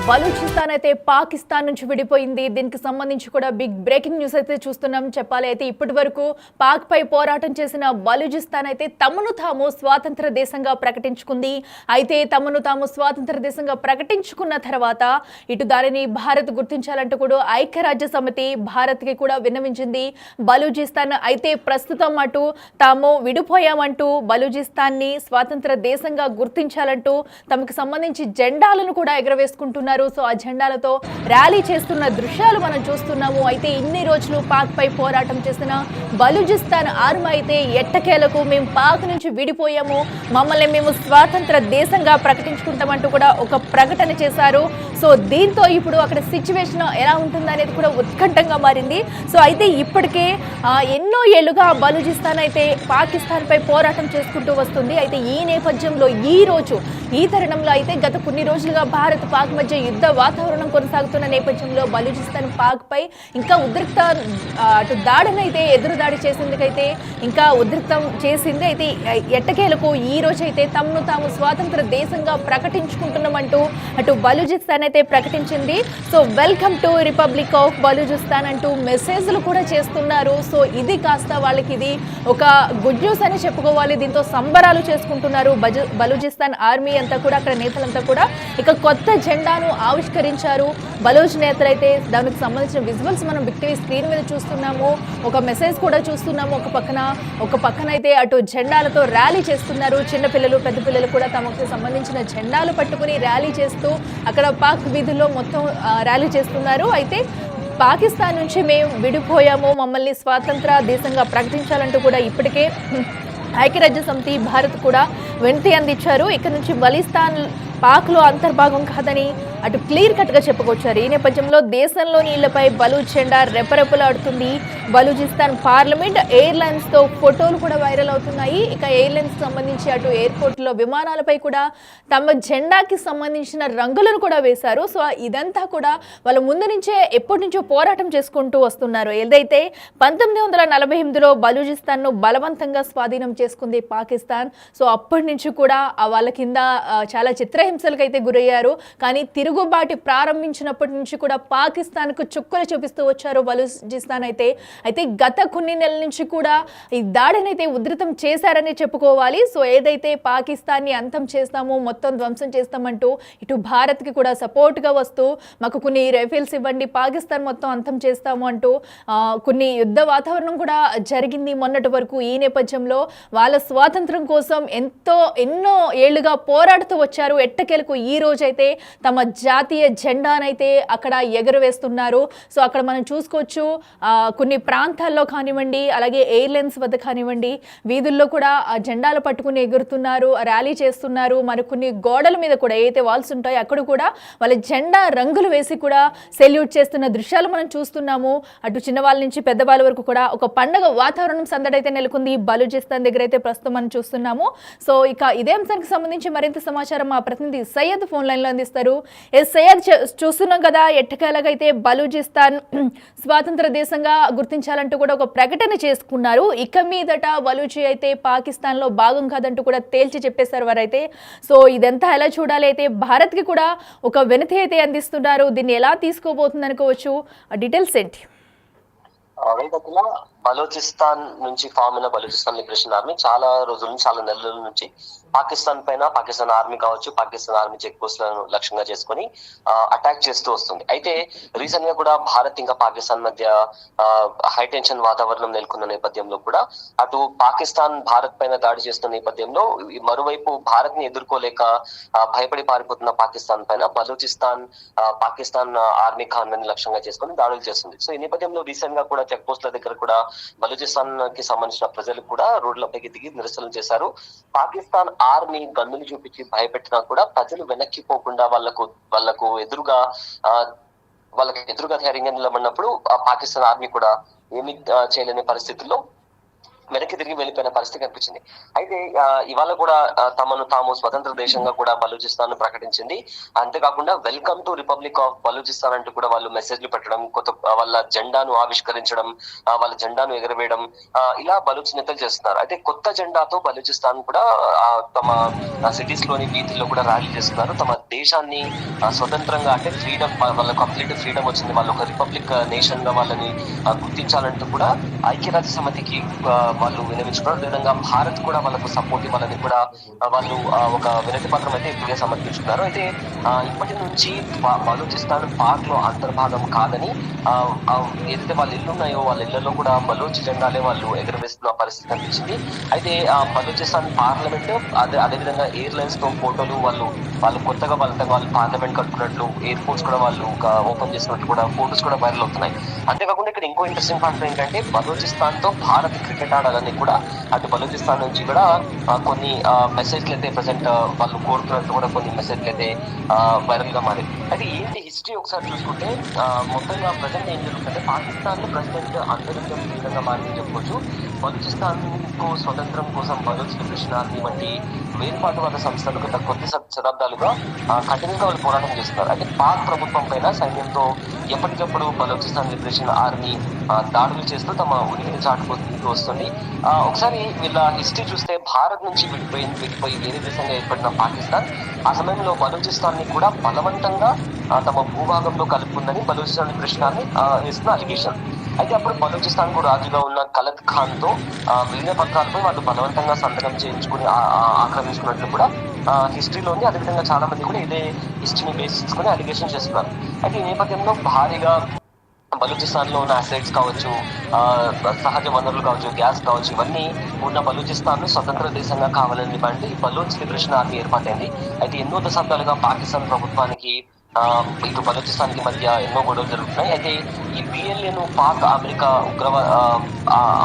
బలూచిస్తాన్ అయితే పాకిస్తాన్ నుంచి విడిపోయింది. దీనికి సంబంధించి కూడా బిగ్ బ్రేకింగ్ న్యూస్ అయితే చూస్తున్నాం. చెప్పాలి అయితే ఇప్పటి వరకు పాక్ పై పోరాటం చేసిన బలూచిస్తాన్ అయితే తమను తాము స్వాతంత్ర దేశంగా ప్రకటించుకుంది. అయితే తమను తాము స్వాతంత్ర దేశంగా ప్రకటించుకున్న తర్వాత ఇటు దానిని భారత్ గుర్తించాలంటూ కూడా ఐక్యరాజ్య సమితి భారత్కి కూడా విన్నవించింది. బలూచిస్తాన్ అయితే ప్రస్తుతం అటు తాము విడిపోయామంటూ బలూచిస్తాన్ని స్వాతంత్ర దేశంగా గుర్తించాలంటూ తమకు సంబంధించి జెండాలను కూడా ఎగరవేసుకుంటున్నారు. సో ఆ జెండాలతో ర్యాలీ చేస్తున్న దృశ్యాలు మనం చూస్తున్నాము. అయితే ఇన్ని రోజులు పాక్ పై పోరాటం చేసిన బలూచిస్తాన్ ఆర్మీ అయితే ఎట్టకేలకు మేము పాక్ నుంచి విడిపోయాము, మమ్మల్ని మేము స్వాతంత్ర దేశంగా ప్రకటించుకుంటామంటూ కూడా ఒక ప్రకటన చేశారు. సో దీంతో ఇప్పుడు అక్కడ సిచ్యువేషన్ ఎలా ఉంటుంది అనేది కూడా ఉత్కంఠంగా మారింది. సో అయితే ఇప్పటికే ఎన్నో ఏళ్లుగా బలూచిస్తాన్ అయితే పాకిస్తాన్ పై పోరాటం చేసుకుంటూ వస్తుంది. అయితే ఈ నేపథ్యంలో ఈ తరుణంలో అయితే గత కొన్ని రోజులుగా భారత్ పాక్ మధ్య యుద్ధ వాతావరణం కొనసాగుతున్న నేపథ్యంలో బలూచిస్తాన్ పాక్ పై ఇంకా ఉద్రిక్త అటు దాడిని అయితే ఎదురు దాడి చేసేందుకైతే ఇంకా ఉద్రిక్తం చేసింది. అయితే ఎట్టకేలకు ఈ రోజు అయితే తమను తాము స్వాతంత్ర దేశంగా ప్రకటించుకుంటున్నామంటూ అటు బలూచిస్తాన్ అయితే ప్రకటించింది. So welcome to republic of Balochistan అంటూ మెసేజ్లు కూడా చేస్తున్నారు. సో ఇది కాస్త వాళ్ళకి ఇది ఒక గుడ్ న్యూస్ అని చెప్పుకోవాలి. దీంతో సంబరాలు చేసుకుంటున్నారు బలూచిస్తాన్ ఆర్మీ అంతా కూడా, అక్కడ నేతలంతా కూడా. ఇక కొత్త జెండాను ఆవిష్కరించారు బలూచ్ నేతలైతే. దానికి సంబంధించిన విజువల్స్ మనం బిగ్ టీవీ స్క్రీన్ మీద చూస్తున్నాము. ఒక మెసేజ్ కూడా చూస్తున్నాము. ఒక పక్కన అయితే అటు జెండాలతో ర్యాలీ చేస్తున్నారు. చిన్నపిల్లలు పెద్ద పిల్లలు కూడా తమకు సంబంధించిన జెండాలు పట్టుకుని ర్యాలీ చేస్తూ అక్కడ పాక్ వీధుల్లో మొత్తం ర్యాలీ చేస్తున్నారు. అయితే పాకిస్తాన్ నుంచి మేము విడిపోయాము, మమ్మల్ని స్వాతంత్ర దేశంగా ప్రకటించాలంటూ కూడా ఇప్పటికే ఐక్యరాజ్య సమితి భారత్ కూడా వినతి అందించారు. ఇక్కడ నుంచి బలిస్తాన్ పాక్లో అంతర్భాగం కాదని అటు క్లియర్ కట్గా చెప్పుకొచ్చారు. ఈ నేపథ్యంలో దేశంలోని ఇళ్లపై బలూచ్ జెండా రెపరెపలాడుతుంది. బలూచిస్తాన్ పార్లమెంట్ ఎయిర్లైన్స్తో ఫోటోలు కూడా వైరల్ అవుతున్నాయి. ఇక ఎయిర్లైన్స్ సంబంధించి అటు ఎయిర్పోర్ట్లో విమానాలపై కూడా తమ జెండాకి సంబంధించిన రంగులను కూడా వేశారు. సో ఇదంతా కూడా వాళ్ళ ముందు నుంచే ఎప్పటి నుంచో పోరాటం చేసుకుంటూ వస్తున్నారు. ఏదైతే 1948లో బలూచిస్తాన్ను బలవంతంగా స్వాధీనం చేసుకుంది పాకిస్తాన్. సో అప్పటి నుంచి కూడా వాళ్ళ కింద చాలా చిత్రహింసలకు అయితే గురయ్యారు. కానీ తిరుగుబాటు ప్రారంభించినప్పటి నుంచి కూడా పాకిస్తాన్కు చుక్కలు చూపిస్తూ వచ్చారు బలూచిస్తాన్ అయితే గత కొన్ని నెలల నుంచి కూడా ఈ దాడిని అయితే ఉధృతం చేశారని చెప్పుకోవాలి. సో ఏదైతే పాకిస్తాన్ని అంతం చేస్తామో, మొత్తం ధ్వంసం చేస్తామంటూ ఇటు భారత్కి కూడా సపోర్ట్గా వస్తూ మాకు కొన్ని రైఫిల్స్ ఇవ్వండి, పాకిస్తాన్ మొత్తం అంతం చేస్తాము అంటూ కొన్ని యుద్ధ వాతావరణం కూడా జరిగింది మొన్నటి వరకు. ఈ నేపథ్యంలో వాళ్ళ స్వాతంత్రం కోసం ఎన్నో ఏళ్లుగా పోరాడుతూ వచ్చారు. ఎట్టకేలకు ఈ రోజైతే తమ జాతీయ జెండానైతే అక్కడ ఎగురవేస్తున్నారు. సో అక్కడ మనం చూసుకోవచ్చు, కొన్ని ప్రాంతాల్లో కానివ్వండి, అలాగే ఎయిర్లైన్స్ వద్ద కానివ్వండి, వీధుల్లో కూడా ఆ జెండాలు పట్టుకుని ఎగురుతున్నారు, ర్యాలీ చేస్తున్నారు. మరి కొన్ని గోడల మీద కూడా ఏదైతే వాల్స్ ఉంటాయో అక్కడ కూడా వాళ్ళ జెండా రంగులు వేసి కూడా సెల్యూట్ చేస్తున్న దృశ్యాలు మనం చూస్తున్నాము. అటు చిన్నవాళ్ళ నుంచి పెద్దవాళ్ళ వరకు కూడా ఒక పండగ వాతావరణం సందడైతే నెలకొంది బలూచిస్తాన్ దగ్గర అయితే ప్రస్తుతం మనం చూస్తున్నాము. సో ఇక ఇదే అంశానికి సంబంధించి మరింత సమాచారం మా ప్రతినిధి సయ్యద్ ఫోన్ లైన్ లో అందిస్తారు. సయ్యద్, చూస్తున్నాం కదా ఎట్టకేలకైతే బలూచిస్తాన్ స్వాతంత్ర దేశంగా గుర్తించాలంటూ కూడా ఒక ప్రకటన చేసుకున్నారు. ఇక మీదట బలూచి అయితే పాకిస్తాన్ లో భాగం కాదంటూ కూడా తేల్చి చెప్పేశారు వారైతే. సో ఇదంతా ఎలా చూడాలి? అయితే భారత్ కి కూడా ఒక వినతి అయితే అందిస్తున్నారు. దీన్ని ఎలా తీసుకోబోతుంది అనుకోవచ్చు? డీటెయిల్స్ ఏంటి? బలూచిస్తాన్ నుంచి ఫామ్ అయిన బలూచిస్తాన్ లిబరేషన్ ఆర్మీ చాలా రోజుల నుంచి, చాలా నెలల నుంచి పాకిస్తాన్ పైన, పాకిస్తాన్ ఆర్మీ కావచ్చు, పాకిస్తాన్ ఆర్మీ చెక్ పోస్టులను లక్ష్యంగా చేసుకుని అటాక్ చేస్తూ వస్తుంది. అయితే రీసెంట్ గా కూడా భారత్ ఇంకా పాకిస్తాన్ మధ్య హై టెన్షన్ వాతావరణం నెలకొన్న నేపథ్యంలో కూడా అటు పాకిస్తాన్ భారత్ పైన దాడి చేస్తున్న నేపథ్యంలో మరోవైపు భారత్ ని ఎదుర్కోలేక భయపడి పారిపోతున్న పాకిస్తాన్ పైన బలూచిస్తాన్ పాకిస్తాన్ ఆర్మీ కాన్వెన్ లక్ష్యంగా చేసుకుని దాడులు చేస్తుంది. సో ఈ నేపథ్యంలో రీసెంట్ గా కూడా చెక్ పోస్టుల దగ్గర కూడా బలూచిస్తాన్ కి సంబంధించిన ప్రజలు కూడా రోడ్లపైకి దిగి నిరసనలు చేశారు. పాకిస్తాన్ ఆర్మీ గన్నులు చూపించి భయపెట్టినా కూడా ప్రజలు వెనక్కి పోకుండా వాళ్ళకు ఎదురుగా ధైర్యంగా నిలబడినప్పుడు పాకిస్తాన్ ఆర్మీ కూడా ఏమి చేయలేని పరిస్థితుల్లో వెనక్కి తిరిగి వెళ్ళిపోయిన పరిస్థితి కనిపించింది. అయితే ఇవాళ కూడా తమను తాము స్వతంత్ర దేశంగా కూడా బలూచిస్తాన్ ప్రకటించింది. అంతేకాకుండా welcome to republic of Balochistan అంటూ కూడా వాళ్ళు మెసేజ్లు పెట్టడం, కొత్త వాళ్ళ జెండాను ఆవిష్కరించడం, వాళ్ళ జెండాను ఎగరవేయడం, ఇలా బలూచ్ నేతలు చేస్తున్నారు. అయితే కొత్త జెండాతో బలూచిస్తాన్ కూడా తమ సిటీస్ లోని వీధుల్లో కూడా ర్యాలీ చేస్తున్నారు. తమ దేశాన్ని స్వతంత్రంగా, అంటే ఫ్రీడమ్, వాళ్ళ కంప్లీట్ ఫ్రీడమ్ వచ్చింది, వాళ్ళు ఒక రిపబ్లిక్ నేషన్ గా వాళ్ళని గుర్తించాలంటూ కూడా ఐక్యరాజ్య సమితికి వాళ్ళు విన్నవించుకున్నారు. అదేవిధంగా భారత్ కూడా వాళ్ళకు సపోర్ట్ ఇవ్వాలని కూడా వాళ్ళు ఒక వినతి పత్రం అయితే ఇప్పుడే సమర్పించుకున్నారు. అయితే ఇప్పటి నుంచి బలూచిస్తాన్ పాక్ లో అంతర్భాగం కాదని, ఏదైతే వాళ్ళ ఇల్లు ఉన్నాయో వాళ్ళ ఇళ్లలో కూడా బలూచ్ జెండాలే వాళ్ళు ఎగురవేస్తున్న పరిస్థితి కనిపించింది. అయితే బలూచిస్తాన్ పార్లమెంట్ అదేవిధంగా ఎయిర్లైన్స్ తో ఫోటోలు వాళ్ళు కొత్తగా వాళ్ళు పార్లమెంట్ కట్టుకున్నట్లు, ఎయిర్పోర్ట్స్ కూడా వాళ్ళు ఓపెన్ చేసినట్లు కూడా ఫోటోస్ కూడా వైరల్ అవుతున్నాయి. అంతేకాకుండా ఇక్కడ ఇంకో ఇంట్రెస్టింగ్ ఫ్యాక్టర్ ఏంటంటే బలూచిస్తాన్ తో భారత్ క్రికెట్ ఆడాలని కూడా అటు బలూచిస్తాన్ నుంచి కూడా కొన్ని మెసేజ్లు అయితే ప్రెసెంట్ వాళ్ళు కోరుతున్నట్టు కూడా కొన్ని మెసేజ్లు అయితే వైరల్ గా మారాయి. అయితే ఏంటి హిస్టరీ ఒకసారి చూసుకుంటే మొత్తంగా ప్రజెంట్ ఏం జరుగుతుందంటే పాకిస్తాన్ లో ప్రెసిడెంట్ అంతరిక్షం ఈ విధంగా మారిందని చెప్పుకోవచ్చు. బలూచిస్తాన్ కు స్వతంత్రం కోసం బలూచ్ లిబరేషన్ ఆర్మీ వంటి వేరుపాటువాద సంస్థలు గత కొద్ది శతాబ్దాలుగా కఠినంగా వాళ్ళు పోరాటం చేస్తున్నారు. అయితే పాక్ ప్రభుత్వం పైన సైన్యంతో ఎప్పటికప్పుడు బలూచిస్తాన్ లిబరేషన్ ఆర్మీ దాడులు చేస్తూ తమ ఉనికిని చాటుకుంటూ వస్తుంది. ఒకసారి వీళ్ళ హిస్టరీ చూస్తే భారత్ నుంచి విడిపోయి వేరే దేశంగా ఏర్పడిన పాకిస్తాన్ ఆ సమయంలో బలూచిస్తాన్ ని కూడా బలవంతంగా తమ భూభాగంలో కలుపుకుందని బలూచిస్తాన్ లిబరేషన్ ఆర్మీ వేస్తున్న అలిగేషన్. అయితే అప్పుడు బలూచిస్తాన్ కు రాజుగా ఉన్న కలత్ ఖాన్ తో విలీన పత్రాలపై వాళ్ళు బలవంతంగా సంతకం చేయించుకుని ఆక్రమించుకున్నట్లు కూడా హిస్టరీలో ఉంది. అదేవిధంగా చాలా మంది కూడా ఇదే హిస్టరీని బేస్ చేసుకుని అలిగేషన్ చేస్తున్నారు. అయితే ఈ నేపథ్యంలో భారీగా బలూచిస్తాన్ లో ఉన్న అసెట్స్ కావచ్చు, సహజ వనరులు కావచ్చు, గ్యాస్ కావచ్చు, ఇవన్నీ ఉన్న బలూచిస్తాన్ ను స్వతంత్ర దేశంగా కావాలని డిమాండ్ ఈ బలూచ్ లిబరేషన్ ఆర్మీ ఏర్పాటైంది. అయితే ఎన్నో దశాబ్దాలుగా పాకిస్తాన్ ప్రభుత్వానికి ఇటు బలూచిస్తాన్ కి మధ్య ఎన్నో గొడవలు జరుగుతున్నాయి. అయితే ఈ బిఎల్ఏను పాక్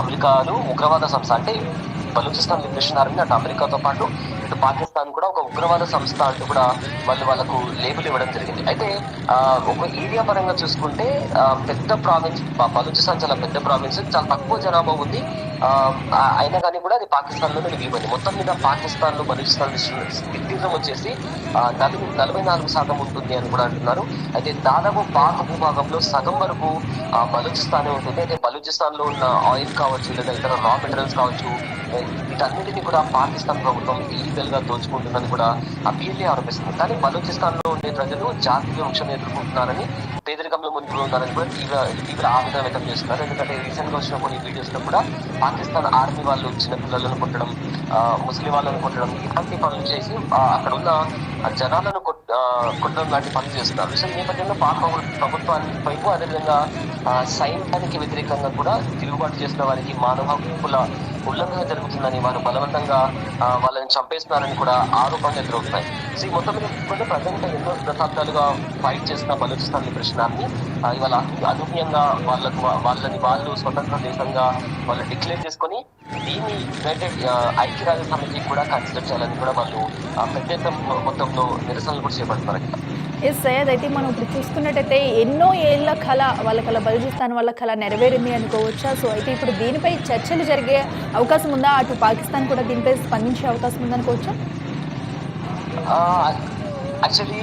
అమెరికాలు ఉగ్రవాద సంస్థ, అంటే బలూచిస్తాన్ లిబరేషన్ ఆర్మీ అటు అమెరికాతో పాటు ఇటు పాకిస్తాన్ కూడా ఒక ఉగ్రవాద సంస్థ అంటూ కూడా వాళ్ళకు లేబుల్ ఇవ్వడం జరిగింది. అయితే ఒక ఏరియా పరంగా చూసుకుంటే పెద్ద ప్రావిన్స్ బలూచిస్తాన్ చాలా పెద్ద ప్రావిన్స్, చాలా తక్కువ జనాభా ఉంది. అయినా కానీ కూడా అది పాకిస్తాన్ లోనే మిగిలిపోయింది. మొత్తం మీద పాకిస్తాన్ లో బలూచిస్తాన్ విస్తీర్ణం వచ్చేసి 44% ఉంటుంది అని కూడా అంటున్నారు. అయితే దాదాపు పాక్ భూభాగంలో సగం వరకు బలూచిస్తానే ఉంటుంది. అయితే బలూచిస్తాన్ లో ఉన్న ఆయిల్ కావచ్చు, లేదా ఇతర రా మెటీరియల్స్ కావచ్చు, వీటన్నిటిని కూడా పాకిస్తాన్ ప్రభుత్వం ఇల్లీగల్ గా దోచుకుంటుందని కూడా ఆ బిఎల్ఏ ఆరోపిస్తుంది. కానీ బలూచిస్తాన్ లో ఉండే ప్రజలు జాతీయ వృక్షం ఎదుర్కొంటున్నారని, పేదరికంలో ముందు ఉన్నారని కూడా తీవ్ర ఆవేదన వ్యక్తం చేస్తున్నారు. ఎందుకంటే రీసెంట్ గా వచ్చిన కొన్ని వీడియోస్ లో కూడా పాకిస్తాన్ ఆర్మీ వాళ్ళు చిన్న పిల్లలను కొట్టడం, ముస్లిం వాళ్ళను కొట్టడం, ఇలాంటి పనులు చేసి అక్కడ ఉన్న జనాలను కొట్టడం లాంటి పనులు చేస్తున్నారు. సో ఈ నేపథ్యంలో పాక్ ప్రభుత్వాన్ని వైపు, అదేవిధంగా సైన్యానికి వ్యతిరేకంగా కూడా తిరుగుబాటు చేసిన వారికి మానవ హక్కుల ఉల్లంఘన జరుగుతుందని, వారు బలవంతంగా వాళ్ళని చంపేస్తున్నారని కూడా ఆరోపణలు ఎదురవుతున్నాయి. సో ఈ మొత్తం మీద ప్రజెంట్ ఎన్నో దశాబ్దాలుగా ఫైట్ చేసిన బలూచిస్తాన్ లిబరేషన్ ఆర్మీ ఇవాళ అనూహ్యంగా వాళ్ళని వాళ్ళు స్వతంత్ర దేశంగా వాళ్ళు డిక్లేర్ చేసుకొని దీన్ని యునైటెడ్ ఐక్యరాజ్య సమితి కూడా కన్సిడర్ చేయాలని కూడా వాళ్ళు పెద్ద మొత్తంలో నిరసనలు కూడా చేపడుతున్నారు. ఎస్ సయ్యద్, అయితే మనం ఇప్పుడు చూసుకున్నట్టయితే ఎన్నో ఏళ్ల కళ వాళ్ళ బలూచిస్తాన్ వాళ్ళ కళ నెరవేరింది అనుకోవచ్చా? సో అయితే ఇప్పుడు దీనిపై చర్చలు జరిగే అవకాశం ఉందా? అటు పాకిస్తాన్ కూడా దీనిపై స్పందించే అవకాశం ఉందనుకోవచ్చా? యాక్చువల్లీ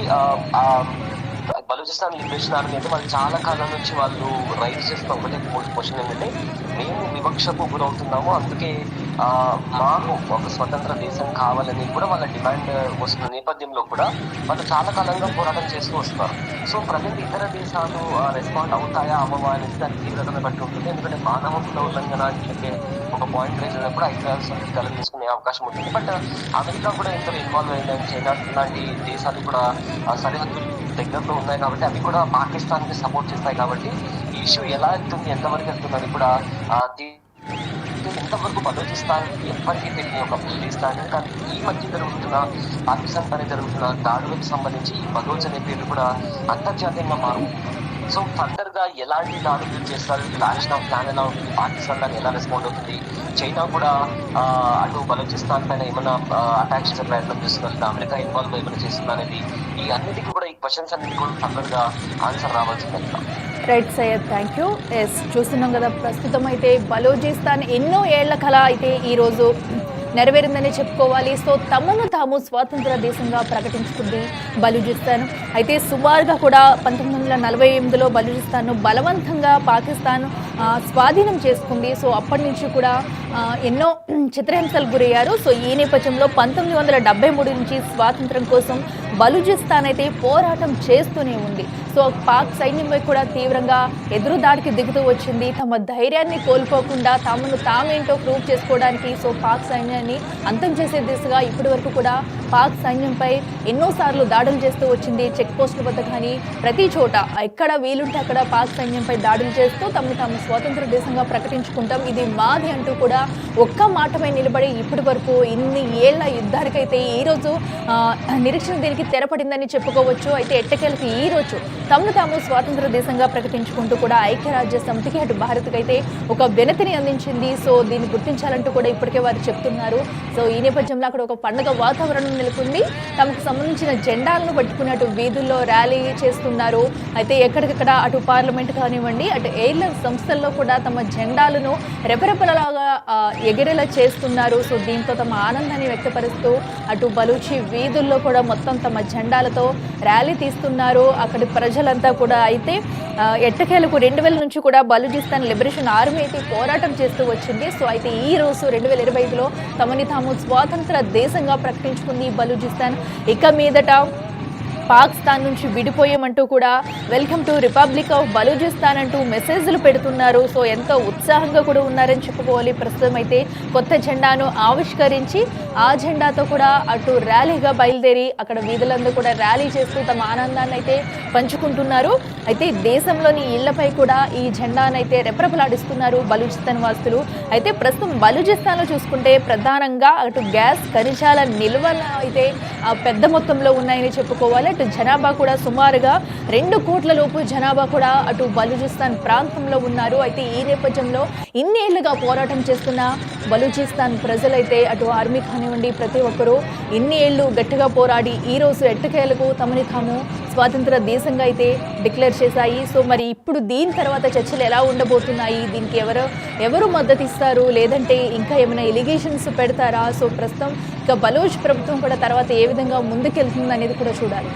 బలూచిస్తాన్ లిబరేషన్ ఆర్మీ అంటే వాళ్ళు చాలా కాలం నుంచి వాళ్ళు రైజ్ చేస్తున్న ఒకటే క్వశ్చన్ ఏంటంటే, మేము వివక్షకు గురవుతున్నాము, అందుకే మాకు ఒక స్వతంత్ర దేశం కావాలని కూడా వాళ్ళ డిమాండ్ వస్తున్న నేపథ్యంలో కూడా వాళ్ళు చాలా కాలంగా పోరాటం చేస్తూ వస్తున్నారు. సో ప్రజెంట్ ఇతర దేశాలు రెస్పాండ్ అవుతాయా అవ్వవా అనేది దాని తీవ్రతను బట్టి ఉంటుంది. ఎందుకంటే మానవ హక్కుల ఉల్లంఘన చెప్పే ఒక పాయింట్ రైజ్ అయినప్పుడు ఐక్యరాజ్య సమితి కలం తీసుకునే అవకాశం ఉంటుంది. బట్ అమెరికా కూడా ఇందులో ఇన్వాల్వ్ అయిందని, చైనా లాంటి దేశాలు కూడా సరిహద్దులు దగ్గరలో ఉన్నాయి కాబట్టి అవి కూడా పాకిస్తాన్ కి సపోర్ట్ చేస్తాయి. కాబట్టి ఈ ఇష్యూ ఎలా వెళ్తుంది, ఎంతవరకు వెళ్తుంది అని కూడా ఎంతవరకు బలూచిస్తాన్ ఎప్పటికీ తెలియని ఒక ప్లేస్ లాంటిది. కానీ ఈ మధ్య జరుగుతున్న పాకిస్తాన్ పైన జరుగుతున్న దాడులకు సంబంధించి ఈ బలూచ్ అనే పేరు కూడా అంతర్జాతీయంగా మారుతుంది. సో ఫర్దర్ గా ఎలాంటి దాడులు చేస్తారు, యాక్షన్ ఆఫ్ ప్లాన్ ఎలా ఉంటుంది, పాకిస్తాన్ దాన్ని ఎలా రెస్పాండ్ అవుతుంది, చైనా కూడా అటు బలూచిస్తాన్ పైన ఏమైనా అటాక్ చేసే ప్రయత్నం చేస్తున్నారు, అమెరికా ఇన్వాల్వ్ ఏమైనా చేస్తుంది అనేది, ఈ అన్నిటికీ కూడా ఈ క్వశ్చన్స్ అన్నిటికీ కూడా ఫర్దర్ గా ఆన్సర్ రావాల్సింది. Right Syed, thank you. Yes, చూస్తున్నాం కదా ప్రస్తుతం అయితే బలూచిస్తాన్ ఎన్నో ఏళ్ల కళ అయితే ఈరోజు నెరవేరిందని చెప్పుకోవాలి. సో తమను తాము స్వాతంత్ర దేశంగా ప్రకటించుకుంది బలూచిస్తాన్. అయితే సుమారుగా కూడా 1948లో బలూచిస్తాన్ను బలవంతంగా పాకిస్తాన్ స్వాధీనం చేసుకుంది. సో అప్పటి నుంచి కూడా ఎన్నో చిత్రహింసలకు గురయ్యారు. సో ఈ నేపథ్యంలో 1973 నుంచి స్వాతంత్రం కోసం బలూచిస్తాన్ అయితే పోరాటం చేస్తూనే ఉంది. సో పాక్ సైన్యంపై కూడా తీవ్రంగా ఎదురుదాడికి దిగుతూ వచ్చింది. తమ ధైర్యాన్ని కోల్పోకుండా తమను తామేంటో ప్రూవ్ చేసుకోవడానికి సో పాక్ సైన్యాన్ని అంతం చేసే దిశగా ఇప్పటి వరకు కూడా పాక్ సైన్యంపై ఎన్నోసార్లు దాడులు చేస్తూ వచ్చింది. చెక్ పోస్టుల వద్ద కానీ ప్రతి చోట ఎక్కడ వీలుంటే అక్కడ పాక్ సైన్యంపై దాడులు చేస్తూ తమను తాము స్వాతంత్ర దేశంగా ప్రకటించుకుంటాం, ఇది మాది అంటూ కూడా ఒక్క మాటపై నిలబడి ఇప్పటి వరకు ఇన్ని ఏళ్ల యుద్ధానికైతే ఈరోజు నిరీక్షణ దీనికి తెరపడిందని చెప్పుకోవచ్చు. అయితే ఎట్టకేలకు ఈ రోజు తమను తాము స్వాతంత్ర దేశంగా ప్రకటించుకుంటూ కూడా ఐక్యరాజ్య సమితికి అటు భారత్కి అయితే ఒక వినతిని అందించింది. సో దీన్ని గుర్తించాలంటూ కూడా ఇప్పటికే వారు చెప్తున్నారు. సో ఈ నేపథ్యంలో అక్కడ ఒక పండుగ వాతావరణం నెలకొంది. తమకు సంబంధించిన జెండాలను పట్టుకుని అటు వీధుల్లో ర్యాలీ చేస్తున్నారు. అయితే ఎక్కడికక్కడ అటు పార్లమెంట్ కానివ్వండి, అటు ఎయిర్లైన్స్ సంస్థల్లో కూడా తమ జెండాలను రెపరెపలలాగా ఎగిరేలా చేస్తున్నారు. సో దీంతో తమ ఆనందాన్ని వ్యక్తపరుస్తూ అటు బలూచి వీధుల్లో కూడా మొత్తం తమ జెండాలతో ర్యాలీ తీస్తున్నారు అక్కడి ప్రజలంతా కూడా. అయితే ఎట్టకేలకు 2000 నుంచి కూడా బలూచిస్తాన్ లిబరేషన్ ఆర్మీ అయితే పోరాటం చేస్తూ వచ్చింది. సో అయితే ఈ రోజు 2025లో తమని తాము స్వాతంత్ర దేశంగా ప్రకటించుకుంది బలూచిస్తాన్. ఇక మీదట పాకిస్తాన్ నుంచి విడిపోయామంటూ కూడా welcome to republic of Balochistan అంటూ మెసేజ్లు పెడుతున్నారు. సో ఎంతో ఉత్సాహంగా కూడా ఉన్నారని చెప్పుకోవాలి. ప్రస్తుతం అయితే కొత్త జెండాను ఆవిష్కరించి ఆ జెండాతో కూడా అటు ర్యాలీగా బయలుదేరి అక్కడ వీధులందరూ కూడా ర్యాలీ చేస్తూ తమ ఆనందాన్ని అయితే పంచుకుంటున్నారు. అయితే దేశంలోని ఇళ్లపై కూడా ఈ జెండాను అయితే రెపరెపలాడిస్తున్నారు బలూచిస్తాన్ వాసులు. అయితే ప్రస్తుతం బలూచిస్తాన్లో చూసుకుంటే ప్రధానంగా అటు గ్యాస్ ఖనిజాల నిల్వలు అయితే పెద్ద మొత్తంలో ఉన్నాయని చెప్పుకోవాలి. అటు జనాభా కూడా సుమారుగా 2 కోట్ల లోపు జనాభా కూడా అటు బలూచిస్తాన్ ప్రాంతంలో ఉన్నారు. అయితే ఈ నేపథ్యంలో ఇన్నేళ్లుగా పోరాటం చేస్తున్న బలూచిస్తాన్ ప్రజలైతే అటు ఆర్మీ కానివ్వండి ప్రతి ఒక్కరూ ఇన్ని ఏళ్ళు గట్టిగా పోరాడి ఈ రోజు ఎట్టకేలకు తమని తాము స్వాతంత్ర దేశంగా అయితే డిక్లేర్ చేశాయి. సో మరి ఇప్పుడు దీని తర్వాత చర్చలు ఎలా ఉండబోతున్నాయి, దీనికి ఎవరు మద్దతు ఇస్తారు, లేదంటే ఇంకా ఏమైనా ఎలిగేషన్స్ పెడతారా? సో ప్రస్తుతం ఇక బలూచ్ ప్రభుత్వం కూడా తర్వాత ఏ విధంగా ముందుకెళ్తుంది అనేది కూడా చూడాలి.